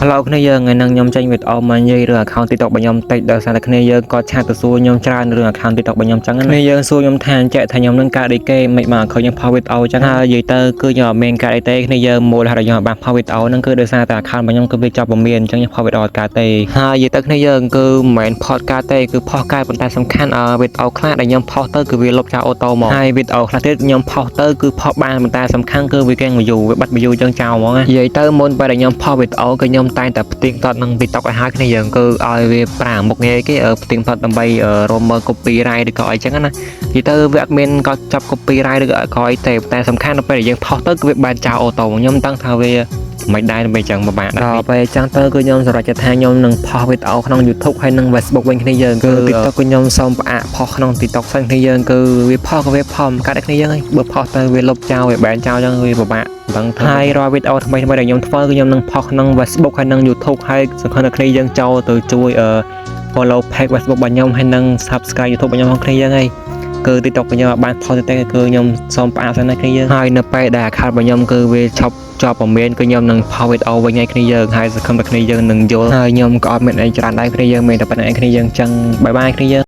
Hello គ្នាយើងថ្ងៃនេះខ្ញុំចេញវីដេអូមកនិយាយរឿង account TikTok របស់ខ្ញុំតិចដោយសារតែគ្នាយើងក៏ឆាតទៅសួរខ្ញុំច្រើនរឿង account TikTok របស់ខ្ញុំចឹងគ្នាយើងសួរខ្ញុំថាចែកថាខ្ញុំនឹងការអីគេមិនបានឃើញខ្ញុំផុសវីដេអូចឹងហើយនិយាយទៅគឺខ្ញុំអត់មានការអីទេគ្នាយើងមូលហេតុខ្ញុំបានផុសវីដេអូហ្នឹងគឺដោយសារតែ account របស់ខ្ញុំគឺវាចប់ពមៀនអញ្ចឹងខ្ញុំផុសវីដេអូអត់កើតទេហើយនិយាយទៅគ្នាយើងគឺមិនមែនផុសកើតទេគឺផុសកើតប៉ុន្តែសំខាន់វីដេអូខ្លះដែលខ្ញុំផុសទៅគឺវាលុបចោលអូតូមកហើយវីដេអូខ្លះទៀតខ្ញុំផុសទៅគឺផុសបានប៉ុន្តែសំខាន់គឺវាកេង view វាបាត់ view ចឹងចោលហ្មងនិយាយទៅមុនពេលដែលខ្ញុំផុសវីដេអូគឺខ្ញុំតែងតែផ្ទៀងផ្ទាត់នឹង TikTok ឲ្យហើយគ្នាយើងគឺឲ្យវាប្រាំមុខងារគេផ្ទៀងផ្ទាត់ដើម្បីរមមើល copyright ឬក៏អីចឹងណានិយាយទៅវាអត់មានក៏ចាប់ copyright ឬក៏អីទេតែសំខាន់ដល់ពេលដែលយើងផុសទៅគឺវាបានចោលអូតូខ្ញុំតាំងថាវាមិនដែរដើម្បីចឹងមកបានដល់ពេលចឹងទៅគឺខ្ញុំសម្រេចថាខ្ញុំនឹងផុសវីដេអូក្នុង YouTube ហើយនិង Facebook វិញគ្នាយើងគឺ TikTok គឺខ្ញុំសូមផ្អាកផុសក្នុង TikTok សិនគ្នាយើងគឺវាផុសក៏វាផុសកាត់គ្នាយើងហើយបើផុសទៅវាលុបចោលវាបែនចោលចឹងវាពិបាកដឹងហើយរាល់វីដេអូថ្មីៗដែលខ្ញុំធ្វើគឺខ្ញុំនឹងផុសក្នុង Facebook ហើយនិង YouTube ហើយសំខាន់តែគ្នាយើងចូលទៅជួយ follow page Facebook របស់ខ្ញុំហើយនិង subscribe YouTube របស់ខ្ញុំផងគ្នាយើងហើយគឺ TikTok របស់ខ្ញុំបានផុសទៅគឺខ្ញុំសូមផ្អាកសិនណាគ្នាយើងហើយនៅពេលដែល account របស់ខ្ញុំគឺវាឈប់ជាប់ពមៀនគឺខ្ញុំនឹងផុសវីដេអូវិញឲ្យគ្នាយើងហើយសង្ឃឹមថាគ្នាយើងនឹងយល់ហើយខ្ញុំក៏អត់មានអីច្រើនដែរគ្នាយើងមានតែប៉ុណ្្នឹងឯងគ្នាយើងចឹងបាយបាយគ្នាយើង